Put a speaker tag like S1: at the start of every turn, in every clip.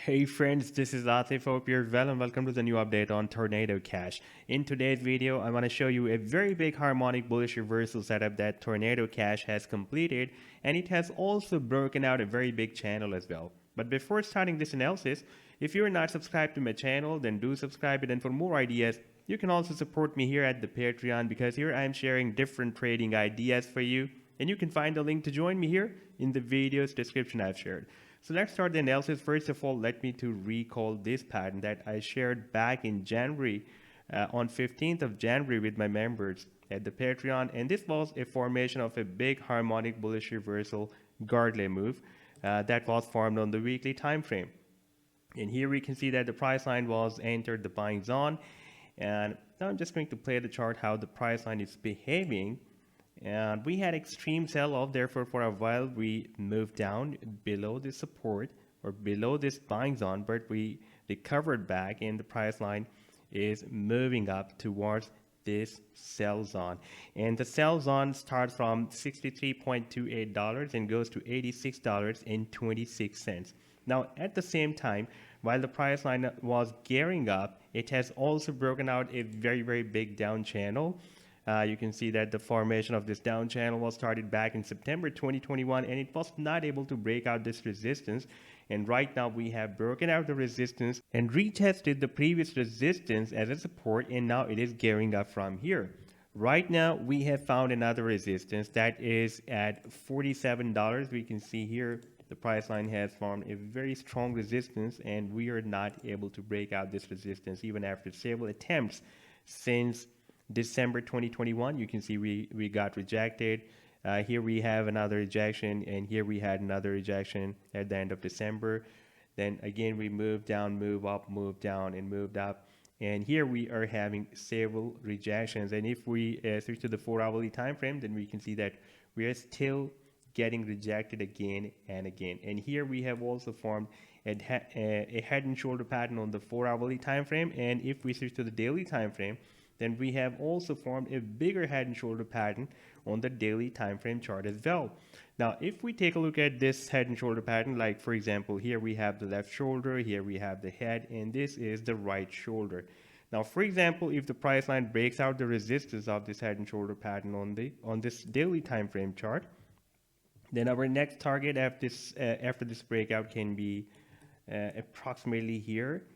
S1: Hey friends, this is Atif. Hope you're well and welcome to the new update on Tornado Cash. In today's video, I want to show you a very big harmonic bullish reversal setup that Tornado Cash has completed, and it has also broken out a very big channel as well. But before starting this analysis, if you're not subscribed to my channel, then do subscribe it, and for more ideas, you can also support me here at the Patreon because here I'm sharing different trading ideas for you, and you can find the link to join me here in the video's description I've shared. So let's start the analysis. First of all, let me to recall this pattern that I shared back in January, on 15th of January with my members at the Patreon. And this was a formation of a big harmonic bullish reversal Gardley move that was formed on the weekly time frame. And here we can see that the price line was entered the buying zone. And now I'm just going to play the chart how the price line is behaving. And we had extreme sell-off, therefore for a while we moved down below this support or below this buying zone, but we recovered back and the price line is moving up towards this sell zone. And the sell zone starts from $63.28 and goes to $86.26. Now at the same time, while the price line was gearing up, it has also broken out a very big down channel. You can see that the formation of this down channel was started back in September 2021 and it was not able to break out this resistance. And right now we have broken out the resistance and retested the previous resistance as a support, and now it is gearing up from here. Right now we have found another resistance that is at $47. We can see here the price line has formed a very strong resistance and we are not able to break out this resistance even after several attempts since December 2021. You can see we got rejected. Here we have another rejection, and here we had another rejection at the end of December. Then again we moved down, move up, move down, and moved up. And here we are having several rejections. And if we switch to the 4-hourly time frame, then we can see that we are still getting rejected again and again. And here we have also formed a head and shoulder pattern on the 4-hourly time frame. And if we switch to the daily time frame, then we have also formed a bigger head and shoulder pattern on the daily time frame chart as well. Now, if we take a look at this head and shoulder pattern, like for example, here we have the left shoulder, here we have the head, and this is the right shoulder. Now, for example, if the price line breaks out the resistance of this head and shoulder pattern on this daily time frame chart, then our next target after this breakout can be approximately here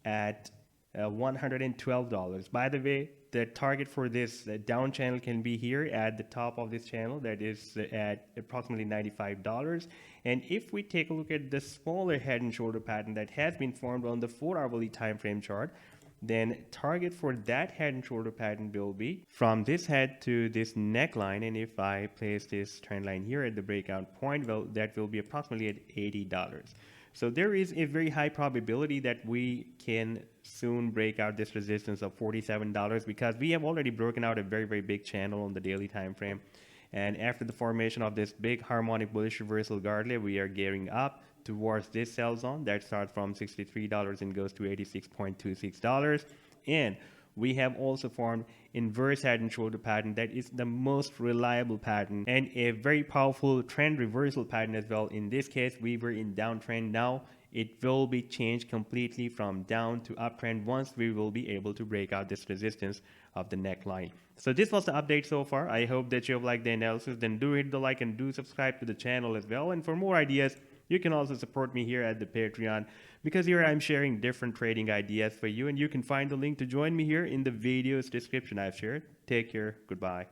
S1: at $112. By the way, the target for this down channel can be here at the top of this channel, that is at approximately $95. And if we take a look at the smaller head and shoulder pattern that has been formed on the 4-hourly time frame chart, then target for that head and shoulder pattern will be from this head to this neckline. And if I place this trend line here at the breakout point, well, that will be approximately at $80. So there is a very high probability that we can soon break out this resistance of $47 because we have already broken out a very big channel on the daily time frame. And after the formation of this big harmonic bullish reversal Gardley, we are gearing up towards this sell zone that starts from $63 and goes to $86.26. And we have also formed inverse head and shoulder pattern that is the most reliable pattern and a very powerful trend reversal pattern as well. In this case, we were in downtrend. Now it will be changed completely from down to uptrend once we will be able to break out this resistance of the neckline. So this was the update so far. I hope that you have liked the analysis. Then do hit the like and do subscribe to the channel as well. And for more ideas, you can also support me here at the Patreon because here I'm sharing different trading ideas for you, and you can find the link to join me here in the video's description I've shared. Take care. Goodbye.